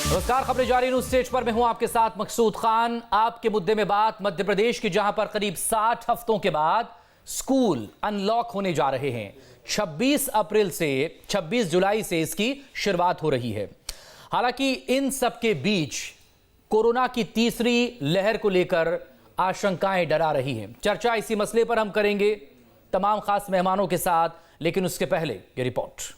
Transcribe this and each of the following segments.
नमस्कार, खबरें जारी न्यूज स्टेज पर मैं हूं आपके साथ मकसूद खान। आपके मुद्दे में बात मध्य प्रदेश की, जहां पर करीब 60 हफ्तों के बाद स्कूल अनलॉक होने जा रहे हैं। 26 जुलाई से इसकी शुरुआत हो रही है। हालांकि इन सब के बीच कोरोना की तीसरी लहर को लेकर आशंकाएं डरा रही हैं। चर्चा इसी मसले पर हम करेंगे तमाम खास मेहमानों के साथ, लेकिन उसके पहले ये रिपोर्ट।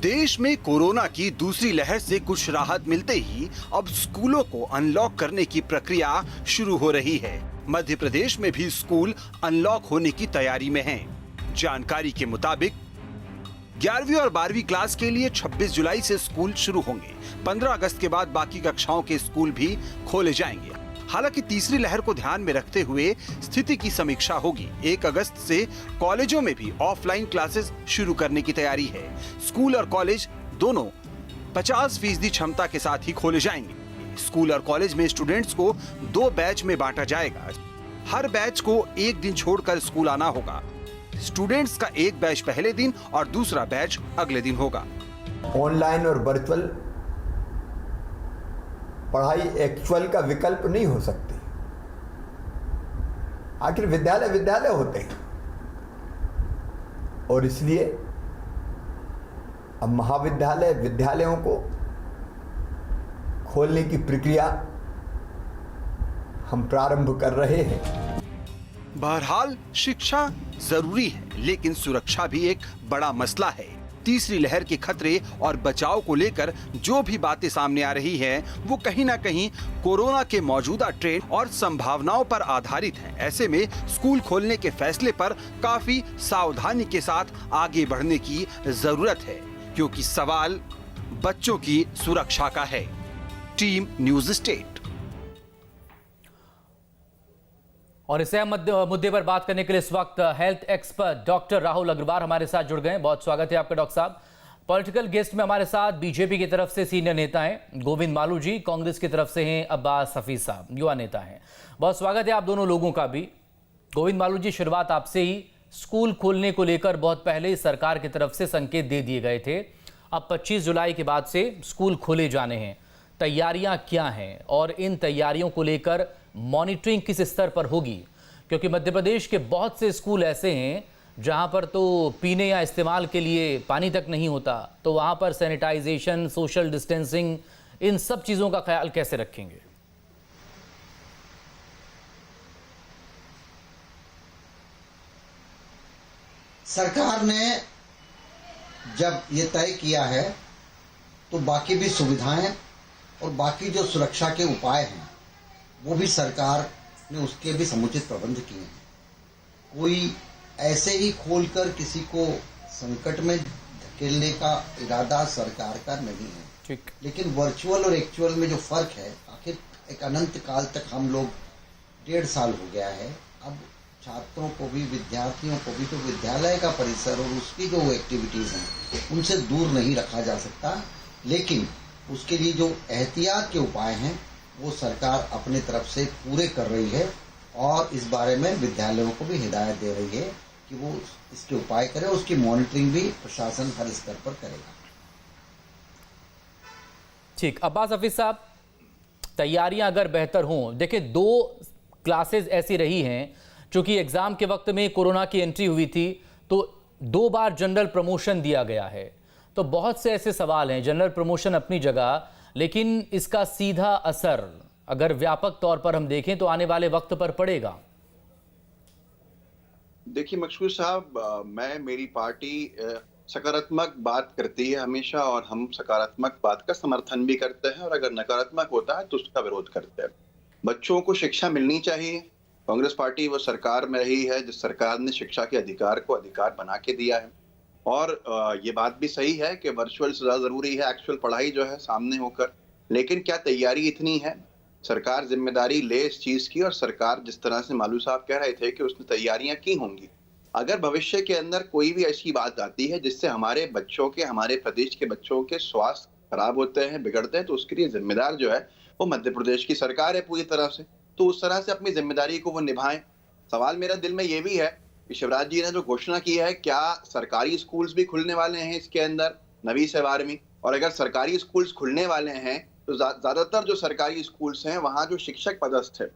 देश में कोरोना की दूसरी लहर से कुछ राहत मिलते ही अब स्कूलों को अनलॉक करने की प्रक्रिया शुरू हो रही है। मध्य प्रदेश में भी स्कूल अनलॉक होने की तैयारी में हैं। जानकारी के मुताबिक 11वीं और 12वीं क्लास के लिए 26 जुलाई से स्कूल शुरू होंगे। 15 अगस्त के बाद बाकी कक्षाओं के स्कूल भी खोले जाएंगे। हालांकि तीसरी लहर को ध्यान में रखते हुए स्थिति की समीक्षा होगी। 1 अगस्त से कॉलेजों में भी ऑफलाइन क्लासेस शुरू करने की तैयारी है। स्कूल और कॉलेज दोनों 50% क्षमता के साथ ही खोले जाएंगे। स्कूल और कॉलेज में स्टूडेंट्स को 2 बैच में बांटा जाएगा। हर बैच को एक दिन छोड़कर स्कूल आना होगा। स्टूडेंट्स का एक बैच पहले दिन और दूसरा बैच अगले दिन होगा। ऑनलाइन और वर्चुअल पढ़ाई एक्चुअल का विकल्प नहीं हो सकती। आखिर विद्यालय होते हैं और इसलिए अब महाविद्यालय विद्यालयों को खोलने की प्रक्रिया हम प्रारंभ कर रहे हैं। बहरहाल शिक्षा जरूरी है, लेकिन सुरक्षा भी एक बड़ा मसला है। तीसरी लहर के खतरे और बचाव को लेकर जो भी बातें सामने आ रही हैं, वो कहीं ना कहीं कोरोना के मौजूदा ट्रेंड और संभावनाओं पर आधारित हैं। ऐसे में स्कूल खोलने के फैसले पर काफी सावधानी के साथ आगे बढ़ने की जरूरत है, क्योंकि सवाल बच्चों की सुरक्षा का है। Team news state. और इसे हम मुद्दे पर बात करने के लिए इस वक्त health expert doctor Rahul Agarwal हमारे साथ जुड़ गए। बहुत स्वागत है आपका डॉक्टर साहब। पॉलिटिकल गेस्ट में हमारे साथ बीजेपी की तरफ से सीनियर नेता हैं गोविंद मालू जी, कांग्रेस की तरफ से हैं अब्बास हफीज साहब, युवा नेता हैं। बहुत स्वागत है आप दोनों लोगों का भी। गोविंद मालू जी, शुरुआत आपसे ही। स्कूल खोलने को लेकर बहुत पहले ही सरकार की तरफ से संकेत दे दिए गए थे। अब 25 जुलाई के बाद से स्कूल खोले जाने हैं। तैयारियां क्या हैं और इन तैयारियों को लेकर मॉनिटरिंग किस स्तर पर होगी? क्योंकि मध्य प्रदेश के बहुत से स्कूल ऐसे हैं जहां पर तो पीने या इस्तेमाल के लिए पानी तक नहीं होता, तो वहां पर सैनिटाइजेशन, सोशल डिस्टेंसिंग, इन सब चीजों का ख्याल कैसे रखेंगे? सरकार ने जब ये तय किया है तो बाकी भी सुविधाएं और बाकी जो सुरक्षा के उपाय हैं वो भी सरकार ने उसके भी समुचित प्रबंध किए हैं। कोई ऐसे ही खोलकर किसी को संकट में धकेलने का इरादा सरकार का नहीं है। ठीक। लेकिन वर्चुअल और एक्चुअल में जो फर्क है, आखिर एक अनंत काल तक हम लोग 1.5 साल हो गया है। अब छात्रों को भी, विद्यार्थियों को भी तो विद्यालय का परिसर और उसकी जो एक्टिविटीज हैं उनसे दूर नहीं रखा जा सकता। लेकिन उसके लिए जो एहतियात के उपाय हैं वो सरकार अपने तरफ से पूरे कर रही है और इस बारे में विद्यालयों को भी हिदायत दे रही है कि वो इसके उपाय करें। उसकी मॉनिटरिंग भी प्रशासन हर स्तर पर करेगा। ठीक। अब्बास हफीज साहब, तैयारियां अगर बेहतर हों, देखिए 2 क्लासेस ऐसी रही हैं, चूंकि एग्जाम के वक्त में कोरोना की एंट्री हुई थी तो 2 बार जनरल प्रमोशन दिया गया है। तो बहुत से ऐसे सवाल हैं, जनरल प्रमोशन अपनी जगह, लेकिन इसका सीधा असर अगर व्यापक तौर पर हम देखें तो आने वाले वक्त पर पड़ेगा। देखिए मकसूद साहब, मेरी पार्टी सकारात्मक बात करती है हमेशा और हम सकारात्मक बात का समर्थन भी करते हैं, और अगर नकारात्मक होता है तो उसका विरोध करते हैं। बच्चों को शिक्षा मिलनी चाहिए। कांग्रेस पार्टी वो सरकार में रही है जिस सरकार ने शिक्षा के अधिकार को अधिकार बना के दिया है। और ये बात भी सही है कि वर्चुअल से ज़्यादा ज़रूरी है एक्चुअल पढ़ाई जो है सामने होकर। लेकिन क्या तैयारी इतनी है? सरकार जिम्मेदारी ले इस चीज़ की, और सरकार जिस तरह से मालू साहब कह रहे थे कि उसने तैयारियां की होंगी। अगर भविष्य के अंदर कोई भी ऐसी बात आती है जिससे हमारे बच्चों के, हमारे प्रदेश के बच्चों के स्वास्थ्य खराब होते हैं, बिगड़ते हैं, तो उसके लिए जिम्मेदार जो है वो मध्य प्रदेश की सरकार है पूरी तरह से। तो उस तरह से अपनी जिम्मेदारी को वो निभाएं। सवाल मेरा दिल में ये भी है कि शिवराज जी ने जो घोषणा की है, क्या सरकारी स्कूल्स भी खुलने वाले हैं इसके अंदर 9वीं से 12वीं? और अगर सरकारी स्कूल्स खुलने वाले हैं तो ज्यादातर जो सरकारी स्कूल्स हैं वहाँ जो शिक्षक पदस्थ है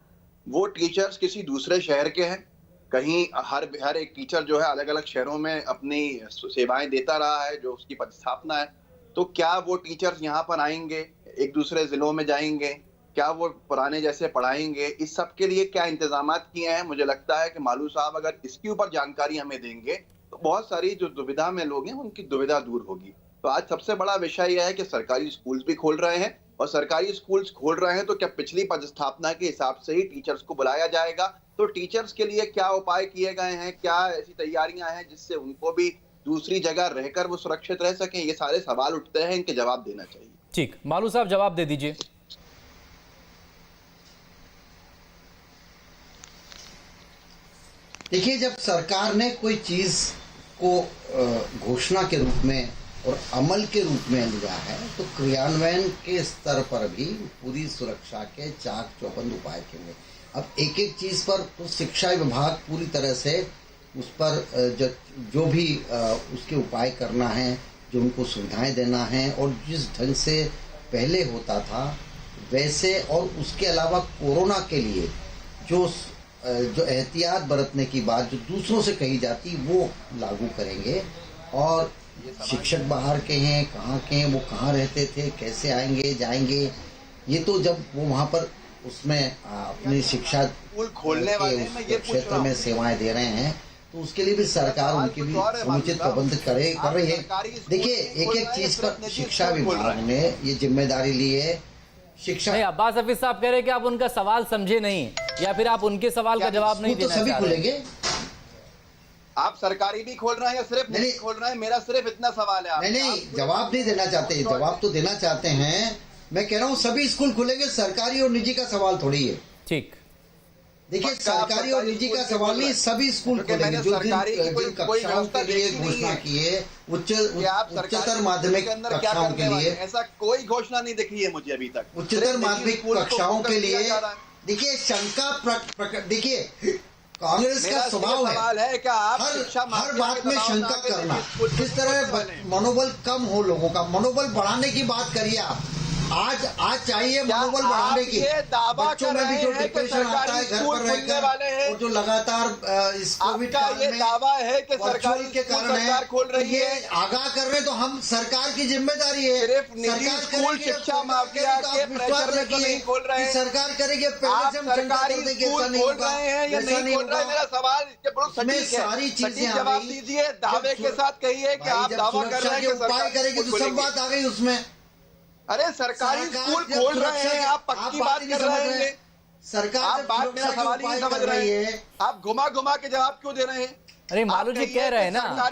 वो टीचर्स किसी दूसरे शहर के हैं। कहीं हर एक टीचर जो है अलग अलग शहरों में अपनी सेवाएं देता रहा है, जो उसकी पदस्थापना है। तो क्या वो टीचर्स यहाँ पर आएंगे, एक दूसरे जिलों में जाएंगे, क्या वो पुराने जैसे पढ़ाएंगे? इस सब के लिए क्या इंतजाम किए हैं? मुझे लगता है कि मालू साहब अगर इसके ऊपर जानकारी हमें देंगे तो बहुत सारी जो दुविधा में लोग हैं उनकी दुविधा दूर होगी। तो आज सबसे बड़ा विषय यह है कि सरकारी स्कूल्स भी खोल रहे हैं, और सरकारी स्कूल्स खोल रहे हैं तो क्या पिछली पदस्थापना के हिसाब से ही टीचर्स को बुलाया जाएगा? तो टीचर्स के लिए क्या उपाय किए गए हैं, क्या ऐसी तैयारियां हैं जिससे उनको भी दूसरी जगह रहकर वो सुरक्षित रह सकें? ये सारे सवाल उठते हैं, इनके जवाब देना चाहिए। ठीक, मालू साहब जवाब दे दीजिए। देखिए, जब सरकार ने कोई चीज को घोषणा के रूप में और अमल के रूप में लिया है तो क्रियान्वयन के स्तर पर भी पूरी सुरक्षा के चाक चौबंद उपाय किए गए। अब एक एक चीज पर तो शिक्षा विभाग पूरी तरह से उस पर जो भी उसके उपाय करना है, जो उनको सुविधाएं देना है, और जिस ढंग से पहले होता था वैसे, और उसके अलावा कोरोना के लिए जो एहतियात बरतने की बात जो दूसरों से कही जाती वो लागू करेंगे। और शिक्षक बाहर के हैं, कहाँ के हैं, वो कहाँ रहते थे, कैसे आएंगे जाएंगे, ये तो जब वो वहाँ पर उसमें अपनी शिक्षा खोलने वाले हैं, ये क्षेत्र में सेवाएं दे रहे हैं तो उसके लिए भी सरकार उनकी भी समुचित प्रबंध कर रही है। देखिए, एक एक चीज पर शिक्षा विभाग ने ये जिम्मेदारी ली है। शिक्षा नहीं, अब्बास हफीज साहब कह रहे हैं कि आप उनका सवाल समझे नहीं, या फिर आप उनके सवाल का जवाब नहीं देना चाह रहे। सभी खुलेंगे। आप सरकारी भी खोल रहे हैं या सिर्फ नहीं खोल रहे हैं? मेरा सिर्फ इतना सवाल है। नहीं, जवाब नहीं देना चाहते, जवाब तो देना चाहते हैं। मैं कह रहा हूँ सभी स्कूल खुलेंगे, सरकारी और निजी का सवाल थोड़ी है। ठीक, देखिए, सरकारी और निजी का सवाल नहीं, सभी स्कूल खुलेंगे। जो जिन कक्षाओं के लिए घोषणा की है, उच्चतर माध्यमिक कक्षाओं के लिए, ऐसा कोई घोषणा नहीं दिखी है मुझे अभी तक। उच्चतर माध्यमिक कक्षाओं के लिए देखिए शंका देखिए, कांग्रेस का स्वभाव है कि आप हर बात में शंका करना। किस तरह मनोबल कम हो, लोगों का मनोबल बढ़ाने की बात करिए आप। आज चाहिए मनोबल बढ़ाने की। बच्चों में भी जो डिप्रेशन आता है घर पर रहकर, और जो लगातार इस कोविड काल में दावा है कि सरकार के कारण है, ये आगाह कर रहे तो हम सरकार की जिम्मेदारी है। सिर्फ निजी स्कूल शिक्षा माफिया के प्रेशर में तो नहीं खोल रहे हैं। सरकार करेगी, आप सरकारी स्कूल खोल रहे हैं या नहीं खोल रहे हैं? मेरा सवाल सारी चीजें जवाब दीजिए, दावे के साथ कहिए कि आप दावा कर रहे हैं कि उपाय करेगी तो सब बात आ गई उसमें। अरे सरकारी स्कूल खोल रहे हैं, आप पक्की बात कर रहे हैं। सरकार आप बात मेरा सवाल ही समझ रहे हैं, आप घुमा घुमा के जवाब क्यों दे रहे हैं? अरे मालू जी कह रहे हैं ना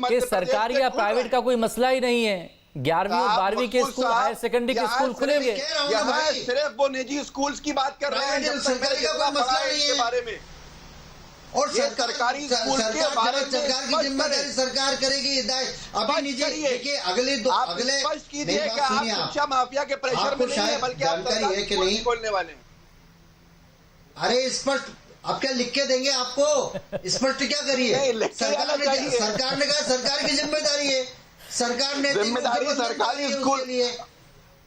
कि सरकारी या प्राइवेट का कोई मसला ही नहीं है। 11वीं और 12वीं के स्कूल, हायर सेकेंडरी के स्कूल खुलेंगे। यहाँ सिर्फ वो निजी स्कूल्स की बात कर रहे हैं, सरकारी का कोई मसला नहीं है बारे में। और सरकारी स्कूल के बारे में सरकार की जिम्मेदारी सरकार करेगी। अभी निजी देखिए, अगले शिक्षा माफिया के प्रेशर में नहीं है, बल्कि जानकारी है कि नहीं खोलने वाले हैं। अरे स्पष्ट अब क्या लिख के देंगे आपको? स्पष्ट क्या करिए? सरकार ने कहा सरकार की जिम्मेदारी है, सरकार ने जिम्मेदारी सरकारी स्कूल लिए।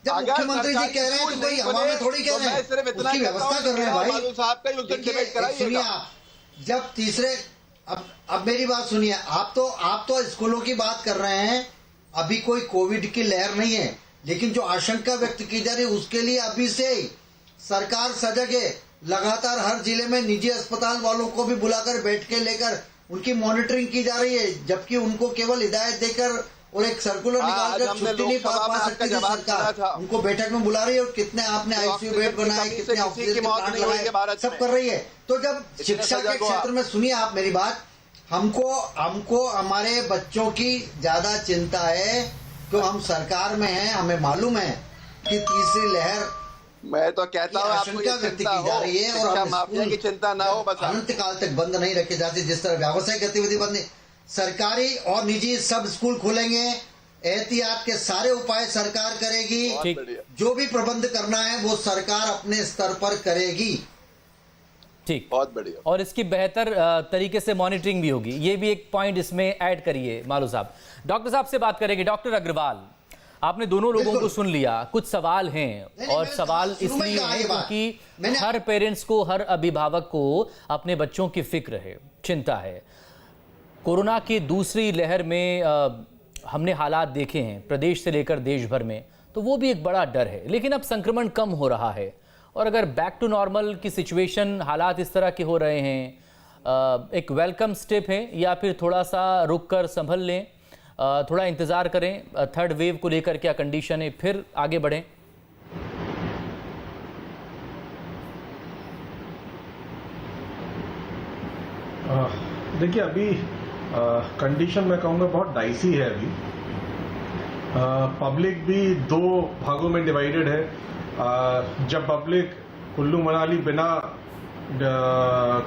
जब मुख्यमंत्री जी कह रहे हैं तो भाई हवा में थोड़ी कह रहे हैं, उसकी व्यवस्था कर रहे हैं भाई। सुनिए आप, जब तीसरे अब मेरी बात सुनिए, आप तो स्कूलों की बात कर रहे हैं। अभी कोई कोविड की लहर नहीं है, लेकिन जो आशंका व्यक्त की जा रही है उसके लिए अभी से ही सरकार सजग है। लगातार हर जिले में निजी अस्पताल वालों को भी बुलाकर बैठ के लेकर उनकी मॉनिटरिंग की जा रही है, जबकि उनको केवल हिदायत देकर और एक सर्कुलर निकालकर छुट्टी नहीं पा सकती थी सरकार। उनको बैठक में बुला रही है, और कितने आपने आईसीयू बेड बनाए, कितने ऑक्सीजन के प्लांट लगाए, सब कर रही है। तो जब शिक्षा के क्षेत्र में, सुनिए आप मेरी बात, हमको हमारे बच्चों की ज्यादा चिंता है, तो हम सरकार में हैं, हमें मालूम है कि तीसरी लहर मैं तो कहता हूँ आशंका व्यक्त की जा रही है, और माफिया की चिंता ना हो, बस अनंत काल तक बंद नहीं रखे जाते। जिस तरह व्यावसायिक गतिविधि बंद नहीं, सरकारी और निजी सब स्कूल खुलेंगे। एहतियात के सारे उपाय सरकार करेगी, जो भी प्रबंध करना है वो सरकार अपने स्तर पर करेगी। ठीक, बहुत बढ़िया। और इसकी बेहतर तरीके से मॉनिटरिंग भी होगी। ये भी एक पॉइंट इसमें ऐड करिए मालू साहब। डॉक्टर साहब से बात करेंगे। डॉक्टर अग्रवाल, आपने दोनों लोगों को बिल्कुल। सुन लिया, कुछ सवाल हैं नहीं, और मैंने सवाल शुरू में इसलिए कहा हैं ये बात। क्योंकि हर पेरेंट्स को, हर अभिभावक को अपने बच्चों की फिक्र है, चिंता है। कोरोना की दूसरी लहर में हमने हालात देखे हैं प्रदेश से लेकर देश भर में, तो वो भी एक बड़ा डर है। लेकिन अब संक्रमण कम हो रहा है और अगर बैक टू नॉर्मल की सिचुएशन, हालात इस तरह के हो रहे हैं, एक वेलकम स्टेप है या फिर थोड़ा सा रुक कर संभल लें, थोड़ा इंतज़ार करें, थर्ड वेव को लेकर क्या कंडीशन है, फिर आगे बढ़ें? देखिए अभी कंडीशन मैं कहूँगा बहुत डाइसी है अभी। पब्लिक भी दो भागों में डिवाइडेड है। जब पब्लिक कुल्लू मनाली बिना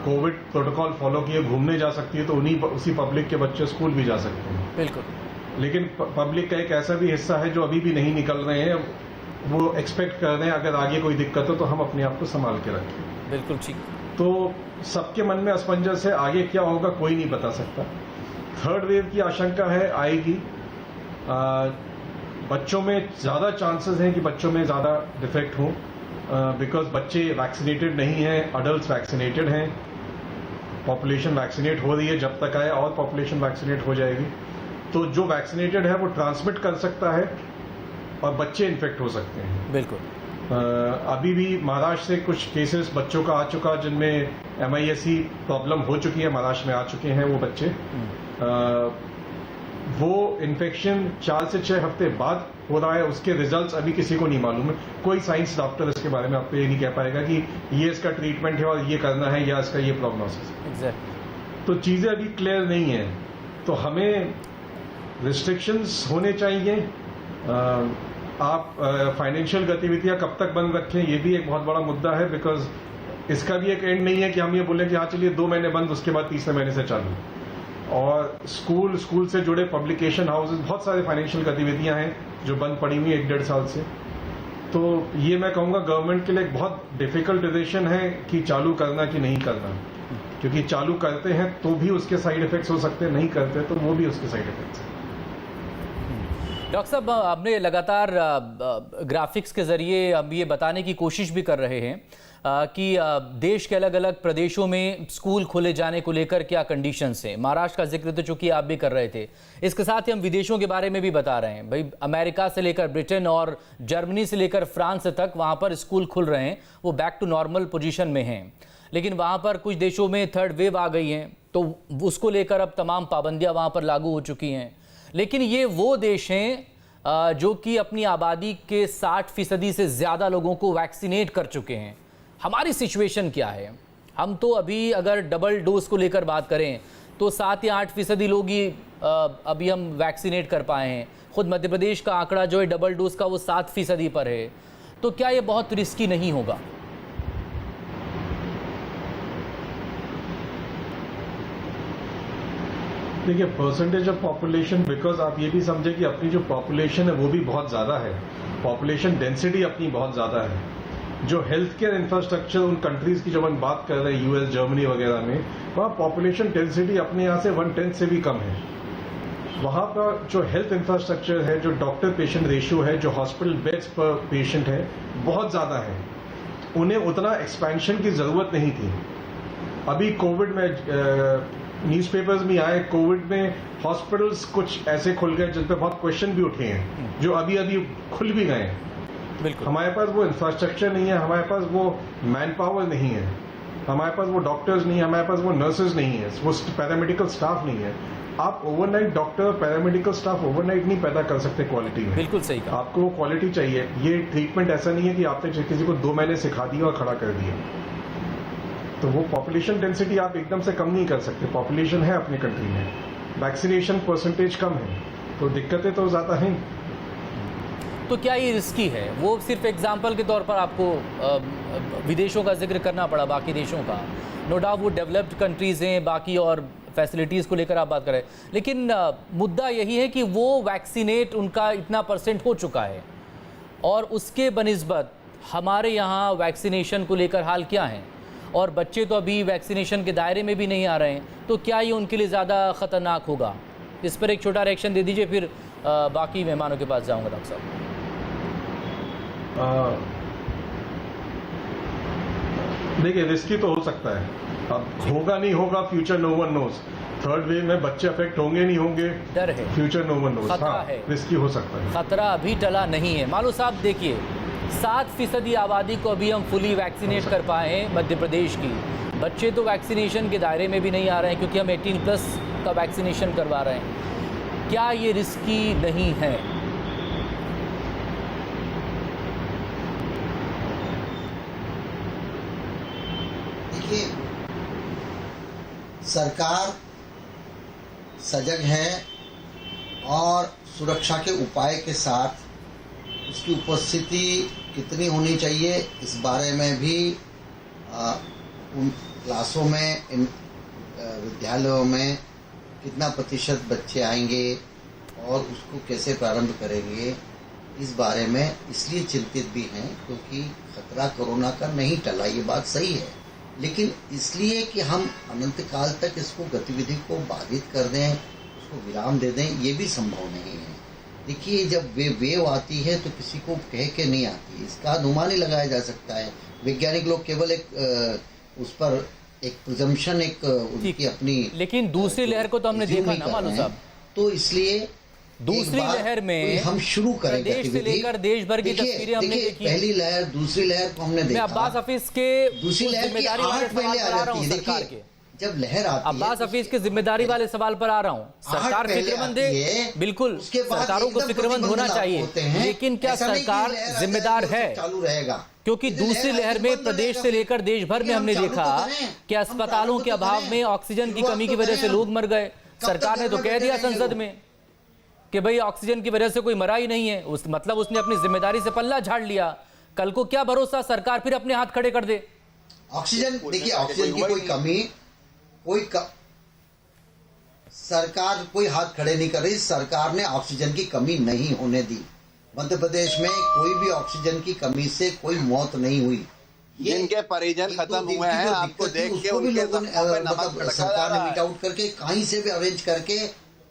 कोविड प्रोटोकॉल फॉलो किए घूमने जा सकती है तो उसी पब्लिक के बच्चे स्कूल भी जा सकते हैं। बिल्कुल। लेकिन पब्लिक का एक ऐसा भी हिस्सा है जो अभी भी नहीं निकल रहे हैं, वो एक्सपेक्ट कर रहे हैं अगर आगे कोई दिक्कत हो तो हम अपने आप को संभाल के रखें। बिल्कुल ठीक। तो सबके मन में असमंजस है, आगे क्या होगा कोई नहीं बता सकता। थर्ड वेव की आशंका है आएगी। बच्चों में ज्यादा चांसेस हैं कि बच्चों में ज्यादा डिफेक्ट हो, बिकॉज बच्चे वैक्सीनेटेड नहीं हैं, अडल्ट वैक्सीनेटेड हैं। पॉपुलेशन वैक्सीनेट हो रही है, जब तक आए और पॉपुलेशन वैक्सीनेट हो जाएगी। तो जो वैक्सीनेटेड है वो ट्रांसमिट कर सकता है और बच्चे इन्फेक्ट हो सकते हैं। बिल्कुल। अभी भी महाराष्ट्र से कुछ केसेस बच्चों का आ चुका जिनमें MIS-C प्रॉब्लम हो चुकी है, महाराष्ट्र में आ चुके हैं वो बच्चे। वो इन्फेक्शन 4 से 6 हफ्ते बाद हो रहा है, उसके रिजल्ट्स अभी किसी को नहीं मालूम है। कोई साइंस डॉक्टर इसके बारे में आपको ये नहीं कह पाएगा कि ये इसका ट्रीटमेंट है और ये करना है या इसका ये प्रोग्नोसिस है। एग्जैक्टली। तो चीजें अभी क्लियर नहीं है, तो हमें रिस्ट्रिक्शंस होने चाहिए। आप फाइनेंशियल गतिविधियां कब तक बंद रखें, ये भी एक बहुत बड़ा मुद्दा है, बिकॉज इसका भी एक एंड नहीं है कि हम ये बोलें कि हाँ चलिए 2 महीने बंद, उसके बाद तीसरे महीने से चालू। और स्कूल से जुड़े पब्लिकेशन हाउसेज, बहुत सारे फाइनेंशियल गतिविधियां हैं जो बंद पड़ी हुई 1-1.5 साल से। तो ये मैं कहूँगा गवर्नमेंट के लिए एक बहुत डिफिकल्ट डिसीजन है कि चालू करना कि नहीं करना, क्योंकि चालू करते हैं तो भी उसके साइड इफेक्ट्स हो सकते हैं, नहीं करते तो वो भी उसके साइड इफेक्ट्स हैं। डॉक्टर साहब, आपने लगातार ग्राफिक्स के जरिए अब ये बताने की कोशिश भी कर रहे हैं कि देश के अलग अलग प्रदेशों में स्कूल खोले जाने को लेकर क्या कंडीशंस हैं। महाराष्ट्र का जिक्र तो चूंकि आप भी कर रहे थे, इसके साथ ही हम विदेशों के बारे में भी बता रहे हैं। भाई अमेरिका से लेकर ब्रिटेन और जर्मनी से लेकर फ्रांस तक वहाँ पर स्कूल खुल रहे हैं, वो बैक टू नॉर्मल पोजीशन में हैं। लेकिन वहाँ पर कुछ देशों में थर्ड वेव आ गई हैं, तो उसको लेकर अब तमाम पाबंदियाँ वहाँ पर लागू हो चुकी हैं। लेकिन ये वो देश हैं जो कि अपनी आबादी के 60% से ज़्यादा लोगों को वैक्सीनेट कर चुके हैं। हमारी सिचुएशन क्या है? हम तो अभी अगर डबल डोज को लेकर बात करें तो 7 या 8% लोग ही अभी हम वैक्सीनेट कर पाए हैं। खुद मध्य प्रदेश का आंकड़ा जो है डबल डोज का वो 7% पर है। तो क्या ये बहुत रिस्की नहीं होगा? देखिए परसेंटेज ऑफ पॉपुलेशन, बिकॉज आप ये भी समझे कि अपनी जो पॉपुलेशन है वो भी बहुत ज्यादा है, पॉपुलेशन डेंसिटी अपनी बहुत ज्यादा है। जो हेल्थ केयर इंफ्रास्ट्रक्चर उन कंट्रीज की जब हम बात कर रहे हैं US, जर्मनी वगैरह में, वहाँ पॉपुलेशन डेंसिटी अपने यहाँ से 1/10 से भी कम है। वहाँ का जो हेल्थ इंफ्रास्ट्रक्चर है, जो डॉक्टर पेशेंट रेशियो है, जो हॉस्पिटल बेड्स पर पेशेंट है, बहुत ज्यादा है। उन्हें उतना एक्सपेंशन की जरूरत नहीं थी। अभी कोविड में न्यूज़पेपर्स में आए, कोविड में हॉस्पिटल्स कुछ ऐसे खुल गए जिन पे बहुत क्वेश्चन भी उठे हैं, जो अभी अभी खुल भी गए हैं। बिल्कुल। हमारे पास वो इंफ्रास्ट्रक्चर नहीं है, हमारे पास वो मैन पावर नहीं है, हमारे पास वो डॉक्टर्स नहीं है, हमारे पास वो नर्सेज नहीं है, वो पैरामेडिकल स्टाफ नहीं है। आप overnight doctor, paramedical staff overnight नहीं पैदा कर सकते क्वालिटी में। बिल्कुल सही कहा। आपको वो क्वालिटी चाहिए। ये ट्रीटमेंट ऐसा नहीं है कि आपने किसी को 2 महीने सिखा दिया और खड़ा कर दिया। तो वो पॉपुलेशन डेंसिटी आप एकदम से कम नहीं कर सकते। पॉपुलेशन है अपनी कंट्री में, वैक्सीनेशन परसेंटेज कम है, तो दिक्कतें तो ज्यादा हैं। तो क्या ये रिस्की है? वो सिर्फ एग्जाम्पल के तौर पर आपको विदेशों का जिक्र करना पड़ा, बाकी देशों का। नो डाउट वो डेवलप्ड कंट्रीज हैं, बाकी और फैसिलिटीज़ को लेकर आप बात करें, लेकिन मुद्दा यही है कि वो वैक्सीनेट उनका इतना % हो चुका है और उसके बनिस्बत हमारे यहाँ वैक्सीनेशन को लेकर हाल क्या है? और बच्चे तो अभी वैक्सीनेशन के दायरे में भी नहीं आ रहे हैं, तो क्या ये उनके लिए ज़्यादा ख़तरनाक होगा? इस पर एक छोटा रिएक्शन दे दीजिए, फिर बाकी मेहमानों के पास जाऊंगा डॉक्टर साहब। देखिए, रिस्की तो हो सकता है, अब होगा नहीं होगा future no one knows. Third wave में बच्चे अफेक्ट होंगे नहीं होंगे, डर है, फ्यूचर नो वन नोज। खतरा हाँ, है, रिस्की हो सकता है। खतरा अभी टला नहीं है। मालू साहब देखिए, 7% आबादी को अभी हम फुली वैक्सीनेट कर पाए हैं मध्य प्रदेश की। बच्चे तो वैक्सीनेशन के दायरे में भी नहीं आ रहे हैं क्योंकि हम 18+ का वैक्सीनेशन करवा रहे हैं। क्या ये रिस्की नहीं है? देखिए, सरकार सजग है और सुरक्षा के उपाय के साथ उसकी उपस्थिति कितनी होनी चाहिए इस बारे में भी उन क्लासों में, इन विद्यालयों में कितना प्रतिशत बच्चे आएंगे और उसको कैसे प्रारंभ करेंगे, इस बारे में इसलिए चिंतित भी हैं क्योंकि खतरा कोरोना का नहीं टला, ये बात सही है, लेकिन इसलिए कि हम अनंत काल तक इसको गतिविधि को बाधित कर दें, उसको विराम दे दें, ये भी संभव नहीं है। देखिए, जब वेव आती है तो किसी को कह के नहीं आती, इसका अनुमान ही लगाया जा सकता है। वैज्ञानिक लोग केवल एक उस पर एक प्रिजम्पशन, एक उनकी अपनी, लेकिन दूसरी लहर को तो हमने देखा ना मालू साहब, तो इसलिए दूसरी लहर में हम शुरू करें प्रदेश से लेकर देश भर की तस्वीरें हमने देखी। पहली लहर, दूसरी लहर को हमने देखा। मैं अब्बास हफीज के दूसरी लहर की 8 पहले आ जाती है। देखिए, जब लहर आती है, अब्बास हफीज के जिम्मेदारी वाले सवाल पर आ रहा हूँ। सरकार फिक्रमंद है, बिल्कुल सरकारों को फिक्रमंद होना चाहिए, लेकिन क्या सरकार जिम्मेदार है? चालू रहेगा, क्योंकि दूसरी लहर में प्रदेश से लेकर देश भर में हमने देखा कि अस्पतालों के अभाव में, ऑक्सीजन की कमी की वजह से लोग मर गए। सरकार ने तो कह दिया संसद में कि भाई ऑक्सीजन की वजह से कोई मरा ही नहीं है, मतलब उसने अपनी जिम्मेदारी से पल्ला झाड़ लिया। कल को क्या भरोसा सरकार फिर अपने हाथ खड़े कर दे? ऑक्सीजन, देखिए, ऑक्सीजन की कोई कमी, सरकार कोई हाथ खड़े नहीं कर रही। सरकार ने ऑक्सीजन की कमी नहीं होने दी। मध्य प्रदेश में कोई भी ऑक्सीजन की कमी से कोई मौत नहीं हुई। जिनके परिजन खत्म हुए हैं, आपको देख के उनके सरकार ने मीट आउट करके, कहीं से भी अरेंज करके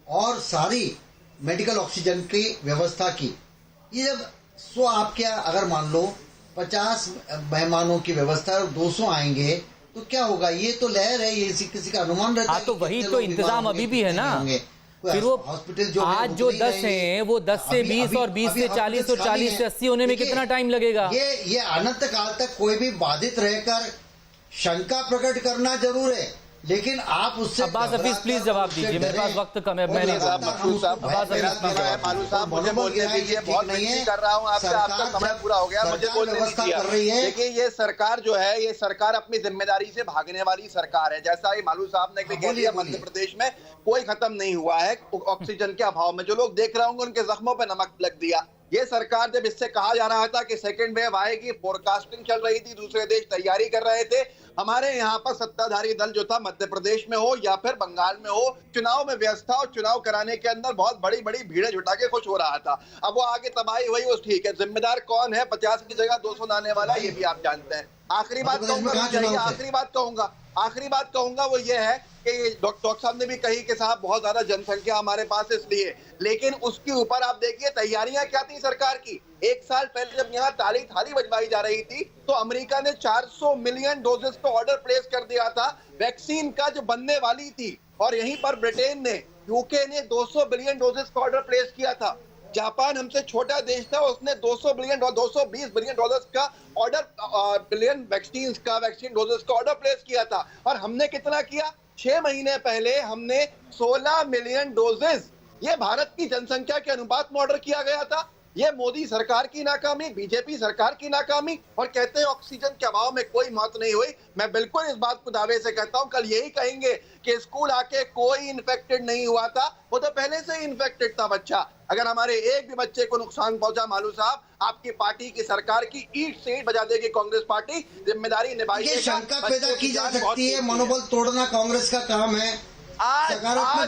और सारी मेडिकल ऑक्सीजन की व्यवस्था की। ये जब 100 आपके, अगर मान लो 50 मेहमानों की व्यवस्था, 200 आएंगे तो क्या होगा? ये तो लहर है, ये किसी का अनुमान रहता है। तो वही तो इंतजाम अभी भी है ना। फिर वो हॉस्पिटल जो आज जो 10 हैं वो 10 से 20 और 20 से 40 और 40 से 80 होने में कितना टाइम लगेगा? ये अनंत काल तक कोई भी बाधित रहकर शंका प्रकट करना जरूर है, लेकिन आप उससे अब्बास हफीज प्लीज जवाब दीजिए, मेरे पास वक्त कम है। मैंने मालू साहब मुझे बोलने दीजिए, बहुत विनती कर रहा हूँ आपसे, आपका समय पूरा हो गया, मुझे बोलने दीजिए। देखिए, ये सरकार जो है, ये सरकार अपनी जिम्मेदारी से भागने वाली सरकार है। जैसा ही मालू साहब ने कह दिया, मध्य प्रदेश में कोई खत्म नहीं हुआ है ऑक्सीजन के अभाव में। जो लोग देख रहे होंगे उनके जख्मों पे नमक लग दिया। ये सरकार, जब इससे कहा जा रहा था कि सेकेंड वेव आएगी, फोरकास्टिंग चल रही थी, दूसरे देश तैयारी कर रहे थे, हमारे यहाँ पर सत्ताधारी दल जो था, मध्य प्रदेश में हो या फिर बंगाल में हो, चुनाव में व्यस्त था और चुनाव कराने के अंदर बहुत बड़ी बड़ी भीड़ें जुटा के खुश हो रहा था। अब वो आगे तबाही हुई, वो ठीक है। जिम्मेदार कौन है? 50 की जगह 200 लाने वाला, ये भी आप जानते हैं। आखिरी बात कहूंगा वो ये है कि डॉक्टर साहब ने भी कही कि साहब बहुत ज्यादा जनसंख्या हमारे पास इसलिए, लेकिन उसके ऊपर आप देखिए तैयारियां क्या थी सरकार की। 1 साल पहले जब यहाँ ताली थाली बजवाई जा रही थी तो अमेरिका ने 400 मिलियन डोजेस का ऑर्डर प्लेस कर दिया था वैक्सीन का, जो बनने वाली थी, और यहीं पर ब्रिटेन ने, यूके ने 200 बिलियन डोजेस का ऑर्डर प्लेस किया था। जापान हमसे छोटा देश था, उसने 220 बिलियन डॉलर्स का ऑर्डर, वैक्सीन डोजेस का ऑर्डर प्लेस किया था। और हमने कितना किया? 6 महीने पहले हमने 16 मिलियन डोजेस, ये भारत की जनसंख्या के अनुपात में ऑर्डर किया गया था। ये मोदी सरकार की नाकामी, बीजेपी सरकार की नाकामी, और कहते हैं ऑक्सीजन के अभाव में कोई मौत नहीं हुई। मैं बिल्कुल इस बात को दावे से कहता हूं, कल यही कहेंगे कि स्कूल आके कोई इन्फेक्टेड नहीं हुआ था, वो तो पहले से ही इन्फेक्टेड था बच्चा। अगर हमारे एक भी बच्चे को नुकसान पहुंचा, मालू साहब, आपकी पार्टी की सरकार की ईंट से ईंट बजा देगी कांग्रेस पार्टी, जिम्मेदारी निभाइए। शंका पैदा की जा सकती है, मनोबल तोड़ना कांग्रेस का काम है। आज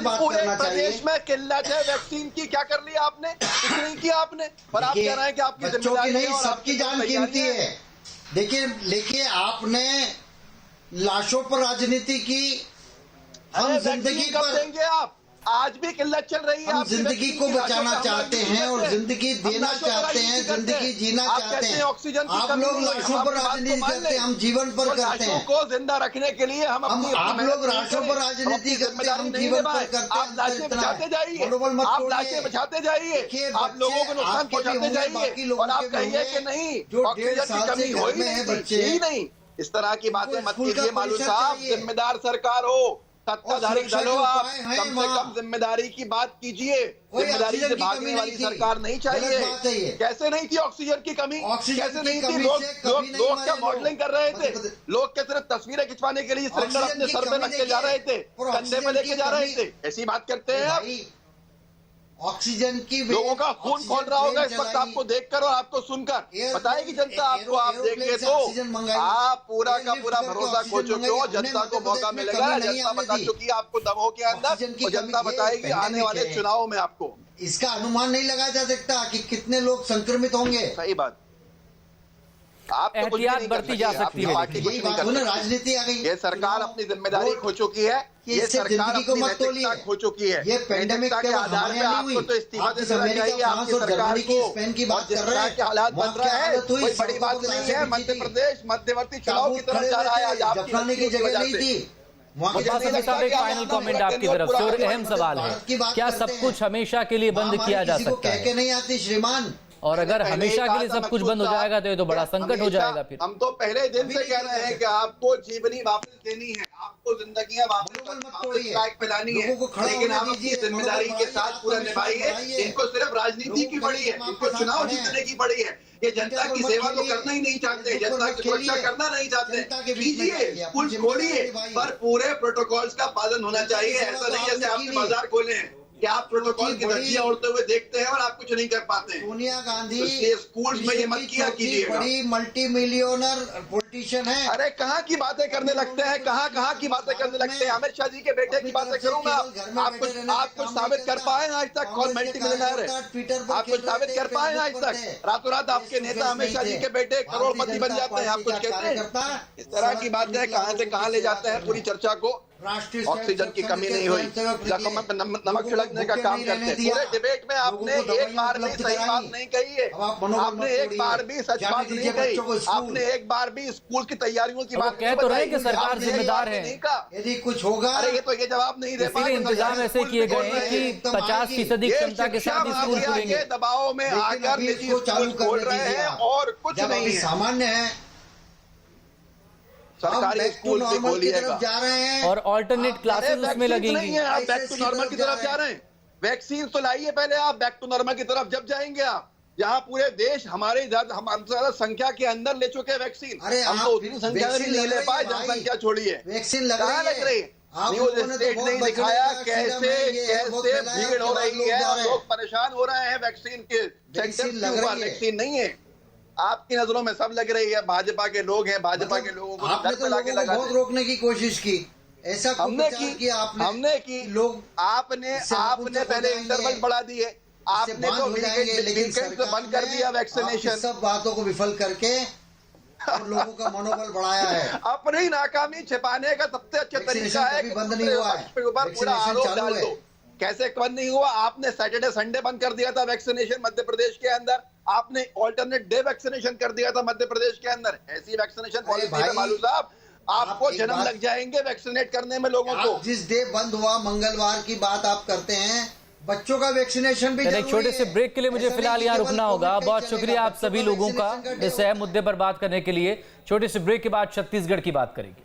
पूरे प्रदेश में किल्लत है वैक्सीन की, क्या कर लिया आपने? कुछ नहीं किया आपने, और आप कह रहे हैं कि आपकी जिम्मेदारी नहीं, सबकी जान कीमती है। देखिए आपने लाशों पर राजनीति की, हम जिंदगी कब देंगे आप? आज भी किल्लत चल रही है। हम आपकी जिंदगी को बचाना चाहते हैं और जिंदगी देना चाहते हैं, जिंदगी जीना चाहते हैं। ऑक्सीजन आप लोग लाशों पर राजनीति करते हैं, हम जीवन पर करते हैं। को जिंदा रखने के लिए हम आप लोग लाशों पर राजनीति करते हैं, हम जीवन पर करते हैं। आप लाशें बचाते जाइए, आप लाशें बचाते जाइए, आप लोगों को नुकसान पहुंचाते जाइए और आप कहिए कि नहीं ऑक्सीजन की कमी हो ही नहीं। इस तरह की बातें मत कीजिए मालू साहब। जिम्मेदार सरकार हो, सत्ताधारी दल हो, आप कम से कम जिम्मेदारी की बात कीजिए। जिम्मेदारी से भागने वाली सरकार नहीं चाहिए। कैसे नहीं थी ऑक्सीजन की कमी, कैसे नहीं थी? लोग क्या मॉडलिंग कर रहे थे? लोग क्या सिर्फ तस्वीरें खिंचवाने के लिए सिलेंडर अपने सर पे रख के जा रहे थे, कंधे पे लेके जा रहे थे? ऐसी बात करते हैं आप? ऑक्सीजन की लोगों का खून खोल रहा होगा इस वक्त आपको देखकर और आपको सुनकर। बताएगी जनता आपको, आप देखेंगे तो आप पूरा का पूरा भरोसा खो चुके हो। जनता को मौका मिलेगा, जनता बता चुकी है आपको दमों के अंदर, और जनता बताएगी आने वाले चुनाव में आपको। इसका अनुमान नहीं लगाया जा सकता कि कितने लोग संक्रमित होंगे। सही बात, आप तो कुछ एहतियात नहीं बरती जा सकती है। यही बात हो ना, राजनीति आ गई। ये सरकार अपनी जिम्मेदारी खो चुकी है, ये सरकार अपनी नैतिकता खो चुकी है। ये पेंडेमिक के आधार पे आपको तो इस्तीफा देना चाहिए आपकी सरकार को। और जिस तरह के हालात बन रहे हैं कोई बड़ी बात नहीं है। मध्य प्रदेश मध्यवर्ती चुनाव की तरफ जा रहा है आज आपकी की जगह नहीं थी। साहब एक फाइनल कमेंट आपकी तरफ से, और अहम सवाल है, क्या सब कुछ हमेशा के लिए बंद किया जा सकता है? कह के नहीं आती श्रीमान। और अगर हमेशा के लिए सब कुछ बंद हो जाएगा तो ये तो बड़ा संकट हो जाएगा फिर। हम तो पहले दिन से कह रहे हैं कि आपको जीवनी वापस देनी है, आपको जिंदगियां वापस लायक पिलानी है, लेकिन आप अपनी जिम्मेदारी के साथ पूरा निभाइए। इनको सिर्फ राजनीति की पड़ी है, इनको चुनाव जीतने की पड़ी है। ये जनता की सेवा तो करना ही नहीं चाहते, जनता की सुरक्षा करना नहीं चाहते। कीजिए, स्कूल खोलिए, पर पूरे प्रोटोकॉल्स का पालन होना चाहिए। ऐसा नहीं जैसे आपने बाजार खोले हैं कि आप प्रोटोकॉल की धज्जियां उड़ते हुए देखते हैं और आप कुछ नहीं कर पाते। सोनिया गांधी तो स्कूल्स में ये मत किया कीजिएगा। बड़ी मल्टी मिलियनर पॉलिटिशियन है। अरे कहाँ की बातें करने लगते हैं, कहाँ की बातें करने लगते हैं? अमित शाह जी के बेटे की बातें करूँ मैं? आप कुछ साबित कर पाए आज तक कौन मल्टी मिलियनर है? आप कुछ साबित कर पाए आज तक? रातों रात आपके नेता अमित शाह जी के बेटे करोड़पति बन जाते हैं, आप कुछ कहते हैं? इस तरह की बातें कहाँ से कहाँ ले जाते हैं पूरी चर्चा को। ऑक्सीजन की कमी नहीं हुई, जख्म में नमक छिड़कने का काम करते हैं। पूरे डिबेट में आपने एक बार भी सही बात नहीं कही है, आपने एक बार भी सच बात नहीं कही, आपने एक बार भी स्कूल की तैयारियों की बात कह तो रहे कि सरकार जिम्मेदार है। यदि कुछ होगा, अरे ये तो ये जवाब नहीं दे पाए। इंतजाम ऐसे किए गए हैं कि 50% क्षमता के साथ स्कूल खुलेंगे। दबाव में आकर निजी स्कूल खोल रहे हैं और कुछ नहीं है। सामान्य है, सरकारी स्कूल से खोलिएगा जा रहे हैं और ऑल्टरनेट क्लासेस उसमें लगेंगी। आप बैक टू नॉर्मल की तरफ जा रहे हैं। वैक्सीन तो लाइए पहले, आप बैक टू नॉर्मल की तरफ जब जाएंगे आप, जहाँ पूरे देश हमारे ज्यादा संख्या के अंदर ले चुके वैक्सीन। हम तो उतनी संख्या में नहीं ले पाए, जनसंख्या छोड़िए। वैक्सीन लग रही है, न्यूज स्टेट नहीं दिखाया कैसे भीड़ हो रही है और लोग परेशान हो रहे हैं वैक्सीन के सेंटर के ऊपर। वैक्सीन नहीं है, आपकी नजरों में सब लग रही है। भाजपा के लोग हैं, भाजपा के लोगों को आपने तो लोगों को बहुत रोकने की कोशिश की। ऐसा हमने की लोग आपने पहले इंटरवल बढ़ा दिए, आपने तो बंद कर दिया वैक्सीनेशन। सब बातों को विफल करके और लोगों का मनोबल बढ़ाया है। अपनी नाकामी छिपाने का सबसे अच्छा तरीका है कि बंद नहीं हुआ है, पूरा आरोप डाल दो। कैसे बंद नहीं हुआ? आपने सैटरडे संडे बंद कर दिया था वैक्सीनेशन मध्य प्रदेश के अंदर, आपने ऑल्टरनेट डे वैक्सीनेशन कर दिया था मध्य प्रदेश के अंदर। ऐसी वैक्सीनेशन पॉलिसी है मालू साहब, आपको जन्म लग जाएंगे वैक्सीनेट करने में लोगों को। जिस डे बंद हुआ मंगलवार की बात आप करते हैं, बच्चों का वैक्सीनेशन भी जरूरी है। एक छोटे से ब्रेक के लिए मुझे फिलहाल यहाँ रुकना होगा। बहुत शुक्रिया आप सभी लोगों का इस अहम मुद्दे पर बात करने के लिए। छोटे से ब्रेक के बाद छत्तीसगढ़ की बात करेंगे।